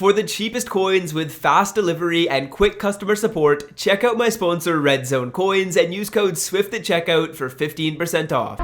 For the cheapest coins with fast delivery and quick customer support, check out my sponsor Red Zone Coins and use code SWIFT at checkout for 15% off.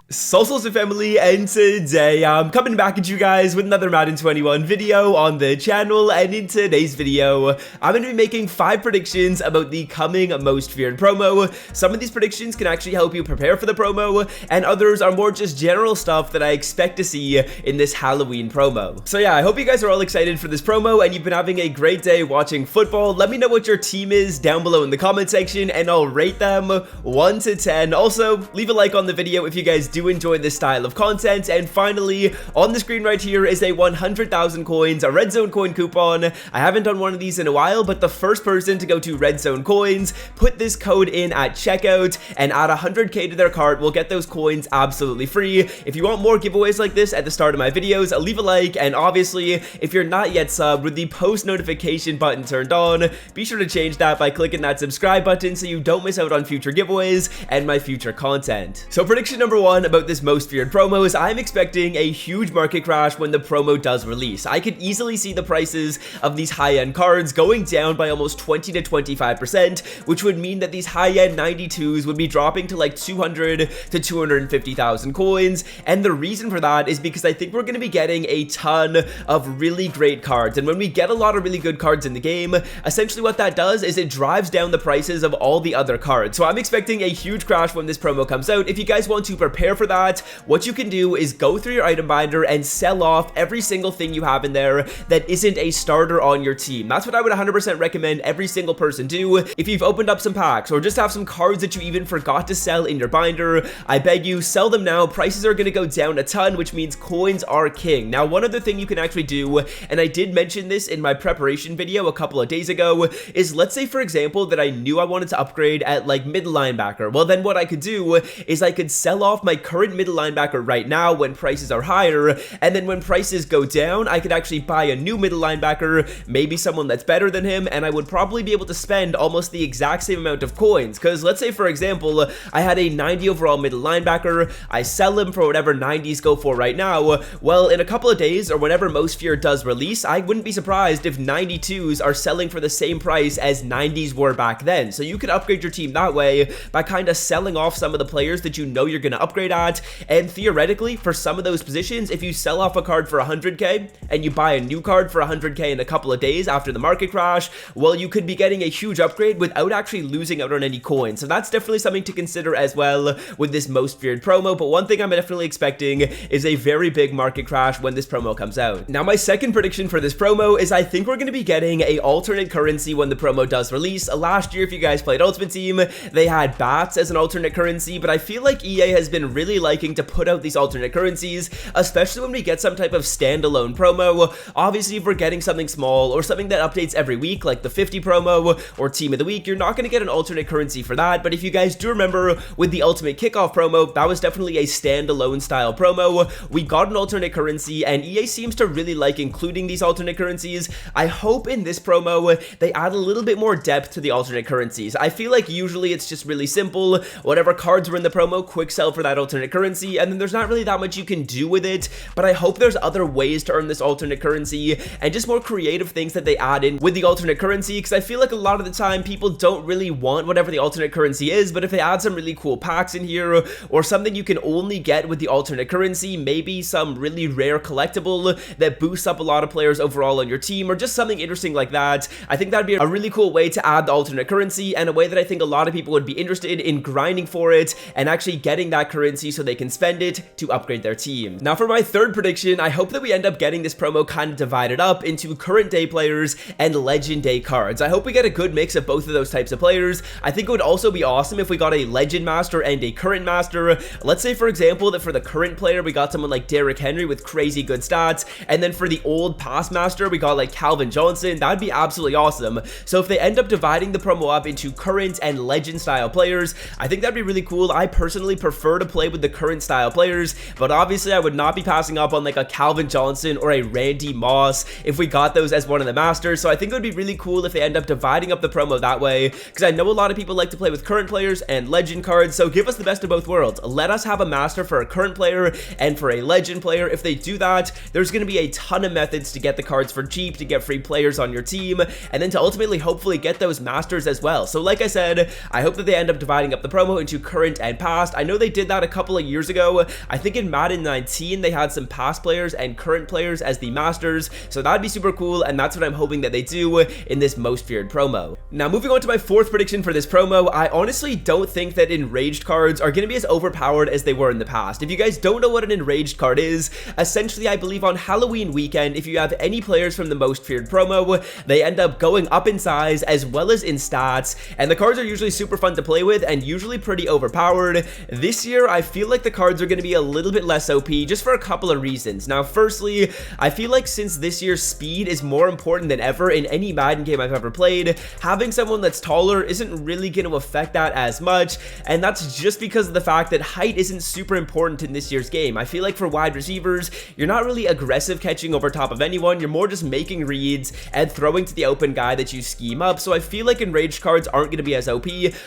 Salsa family, and today I'm coming back at you guys with another Madden 21 video on the channel. And in today's video I'm going to be making 5 predictions about the coming most feared promo. Some of these predictions can actually help you prepare for the promo, and others are more just general stuff that I expect to see in this Halloween promo. So yeah, I hope you guys are all excited for this promo and you've been having a great day watching football. Let me know what your team is down below in the comment section and I'll rate them 1 to 10. Also, leave a like on the video if you guys do enjoy this style of content. And finally, on the screen right here is a 100,000 coins, a Red Zone coin coupon. I haven't done one of these in a while, but the first person to go to Red Zone Coins, put this code in at checkout, and add 100k to their cart will get those coins absolutely free. If you want more giveaways like this at the start of my videos, leave a like, and obviously, if you're not yet subbed with the post notification button turned on, be sure to change that by clicking that subscribe button so you don't miss out on future giveaways and my future content. So prediction number 1 about this most feared promo is I'm expecting a huge market crash when the promo does release. I could easily see the prices of these high-end cards going down by almost 20 to 25%, which would mean that these high-end 92s would be dropping to like 200 to 250,000 coins. And the reason for that is because I think we're going to be getting a ton of really great cards. And when we get a lot of really good cards in the game, essentially what that does is it drives down the prices of all the other cards. So I'm expecting a huge crash when this promo comes out. If you guys want to prepare for that, what you can do is go through your item binder and sell off every single thing you have in there that isn't a starter on your team. That's what I would 100% recommend every single person do. If you've opened up some packs or just have some cards that you even forgot to sell in your binder, I beg you, sell them now. Prices are going to go down a ton, which means coins are king. Now, one other thing you can actually do, and I did mention this in my preparation video a couple of days ago, is let's say, for example, that I knew I wanted to upgrade at like middle linebacker. Well, then what I could do is I could sell off my current middle linebacker right now when prices are higher, and then when prices go down, I could actually buy a new middle linebacker, maybe someone that's better than him, and I would probably be able to spend almost the exact same amount of coins. Because let's say, for example, I had a 90 overall middle linebacker, I sell him for whatever 90s go for right now. Well, in a couple of days, or whenever Most Feared does release, I wouldn't be surprised if 92s are selling for the same price as 90s were back then. So you could upgrade your team that way by kind of selling off some of the players that you know you're going to upgrade at. And theoretically, for some of those positions, if you sell off a card for 100k and you buy a new card for 100k in a couple of days after the market crash, well, you could be getting a huge upgrade without actually losing out on any coins. So that's definitely something to consider as well with this most feared promo. But one thing I'm definitely expecting is a very big market crash when this promo comes out. Now, my second prediction for this promo is I think we're going to be getting a alternate currency when the promo does release. Last year, if you guys played Ultimate Team, they had bats as an alternate currency, but I feel like EA has been really liking to put out these alternate currencies, especially when we get some type of standalone promo. Obviously, if we're getting something small or something that updates every week, like the 50 promo or Team of the Week, you're not going to get an alternate currency for that. But if you guys do remember with the Ultimate Kickoff promo, that was definitely a standalone style promo. We got an alternate currency, and EA seems to really like including these alternate currencies. I hope in this promo they add a little bit more depth to the alternate currencies. I feel like usually it's just really simple. Whatever cards were in the promo, quick sell for that alternate currency, and then there's not really that much you can do with it. But I hope there's other ways to earn this alternate currency and just more creative things that they add in with the alternate currency, because I feel like a lot of the time people don't really want whatever the alternate currency is, but if they add some really cool packs in here or something you can only get with the alternate currency, maybe some really rare collectible that boosts up a lot of players overall on your team, or just something interesting like that, I think that'd be a really cool way to add the alternate currency, and a way that I think a lot of people would be interested in grinding for it and actually getting that currency so they can spend it to upgrade their team. Now, for my third prediction, I hope that we end up getting this promo kind of divided up into current day players and legend day cards. I hope we get a good mix of both of those types of players. I think it would also be awesome if we got a legend master and a current master. Let's say, for example, that for the current player, we got someone like Derrick Henry with crazy good stats, and then for the old past master, we got like Calvin Johnson. That'd be absolutely awesome. So if they end up dividing the promo up into current and legend style players, I think that'd be really cool. I personally prefer to play play with the current style players, but obviously I would not be passing up on like a Calvin Johnson or a Randy Moss if we got those as one of the masters. So I think it would be really cool if they end up dividing up the promo that way, because I know a lot of people like to play with current players and legend cards. So give us the best of both worlds. Let us have a master for a current player and for a legend player. If they do that, there's going to be a ton of methods to get the cards for cheap, to get free players on your team, and then to ultimately hopefully get those masters as well. So like I said, I hope that they end up dividing up the promo into current and past. I know they did that a couple of years ago. I think in Madden 19 they had some past players and current players as the masters, so that'd be super cool, and that's what I'm hoping that they do in this most feared promo. Now moving on to my fourth prediction for this promo, I honestly don't think that Enraged cards are going to be as overpowered as they were in the past. If you guys don't know what an Enraged card is, essentially I believe on Halloween weekend, if you have any players from the most feared promo, they end up going up in size as well as in stats, and the cards are usually super fun to play with and usually pretty overpowered. This year I feel like the cards are going to be a little bit less OP just for a couple of reasons. Now firstly, I feel like since this year's speed is more important than ever in any Madden game I've ever played, having someone that's taller isn't really going to affect that as much, and that's just because of the fact that height isn't super important in this year's game. I feel like for wide receivers, you're not really aggressive catching over top of anyone, you're more just making reads and throwing to the open guy that you scheme up, so I feel like Enraged cards aren't going to be as OP.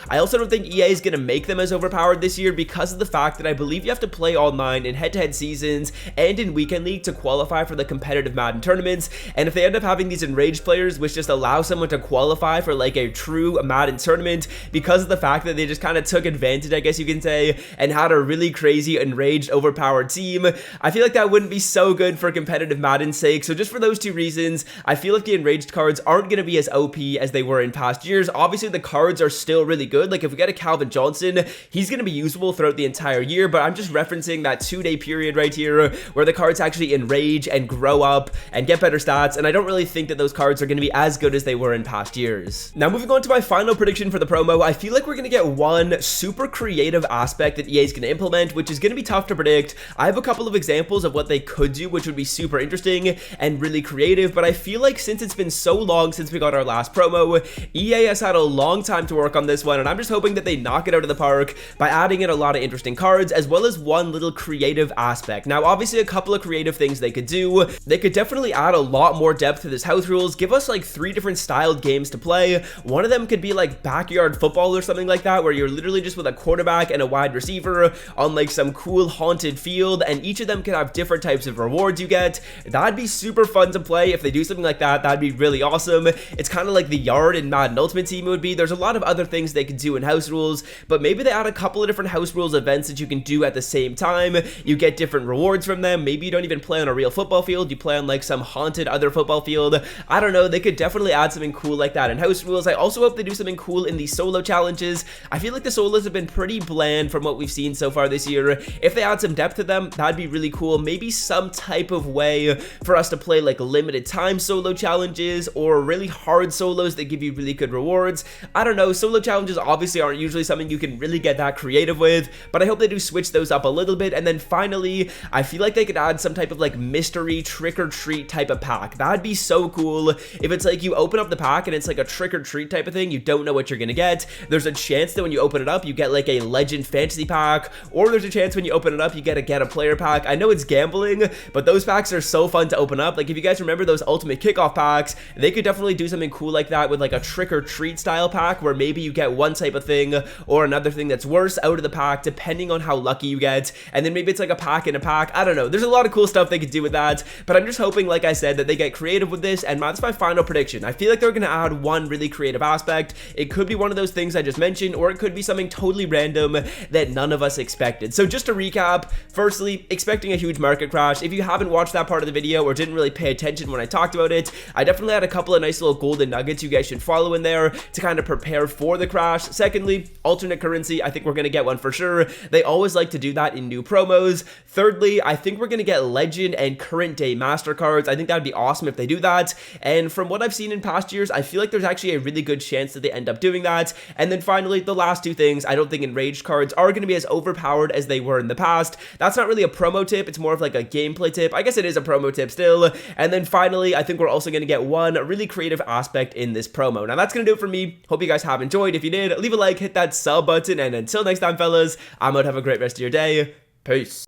I also don't think EA is going to make them as overpowered this year because of the fact that I believe you have to play online in head-to-head seasons and in Weekend League to qualify for the competitive Madden tournaments, and if they end up having these Enraged players which just allow someone to qualify for like a true Madden tournament because of the fact that they just kind of took advantage, I guess you can say, and had a really crazy Enraged overpowered team, I feel like that wouldn't be so good for competitive Madden's sake. So just for those two reasons, I feel like the Enraged cards aren't going to be as OP as they were in past years. Obviously the cards are still really good. Like if we get a Calvin Johnson, he's going to be usable throughout the entire year, but I'm just referencing that 2-day period right here where the cards actually enrage and grow up and get better stats, and I don't really think that those cards are going to be as good as they were in past years. Now moving on to my final prediction for the promo, I feel like we're going to get one super creative aspect that EA is going to implement, which is going to be tough to predict. I have a couple of examples of what they could do, which would be super interesting and really creative, but I feel like since it's been so long since we got our last promo, EA has had a long time to work on this one, and I'm just hoping that they knock it out of the park by adding in a lot of interesting cards as well as one little creative aspect. Now obviously a couple of creative things they could do. They could definitely add a lot more depth to this house rules, give us like 3 different styled games to play. One of them could be like backyard football or something like that, where you're literally just with a quarterback and a wide receiver on like some cool haunted field, and each of them could have different types of rewards you get. That'd be super fun to play. If they do something like that, that'd be really awesome. It's kind of like the yard in Madden Ultimate Team would be. There's a lot of other things they could do in house rules, but maybe they add a couple of different house rules events that you can do at the same time. You get different rewards from them. Maybe you don't even play on a real football field, you play on like some haunted other football field. I don't know, they could definitely add something cool like that in house rules. I also hope they do something cool in the solo challenges. I feel like the solos have been pretty bland from what we've seen so far this year. If they add some depth to them, that'd be really cool. Maybe some type of way for us to play like limited time solo challenges or really hard solos that give you really good rewards. I don't know, solo challenges obviously aren't usually something you can really get that creative with, but I hope they do switch those up a little bit. And then finally, I feel like they could add some type of like mystery trick-or-treat type of pack. That'd be so cool if it's like you open up the pack and it's like a trick-or-treat type of thing. You don't know what you're gonna get. There's a chance that when you open it up you get like a legend fantasy pack, or there's a chance when you open it up you get a player pack. I know it's gambling, but those packs are so fun to open up. Like if you guys remember those ultimate kickoff packs, they could definitely do something cool like that with like a trick-or-treat style pack where maybe you get one type of thing or another thing that's worse out of the pack depending on how lucky you get, and then maybe it's like a pack in a pack. I don't know, there's a lot of cool stuff they could do with that, but I'm just hoping, like I said, that they get creative with this, and that's my final prediction. I feel like they're going to add one really creative aspect. It could be one of those things I just mentioned, or it could be something totally random that none of us expected. So just to recap, firstly, expecting a huge market crash. If you haven't watched that part of the video or didn't really pay attention when I talked about it, I definitely had a couple of nice little golden nuggets you guys should follow in there to kind of prepare for the crash. Secondly, alternate currency. I think we're going to get one for sure. They always like to do that in new promos. Thirdly, I think we're going to get legend and current day master cards. I think that'd be awesome if they do that. And from what I've seen in past years, I feel like there's actually a really good chance that they end up doing that. And then finally, the last two things, I don't think Enraged cards are going to be as overpowered as they were in the past. That's not really a promo tip. It's more of like a gameplay tip. I guess it is a promo tip still. And then finally, I think we're also going to get one really creative aspect in this promo. Now that's going to do it for me. Hope you guys have enjoyed. If you did, leave a like, hit that sub button, and until next time, fellas, I'm out. have a great rest of your day. Peace.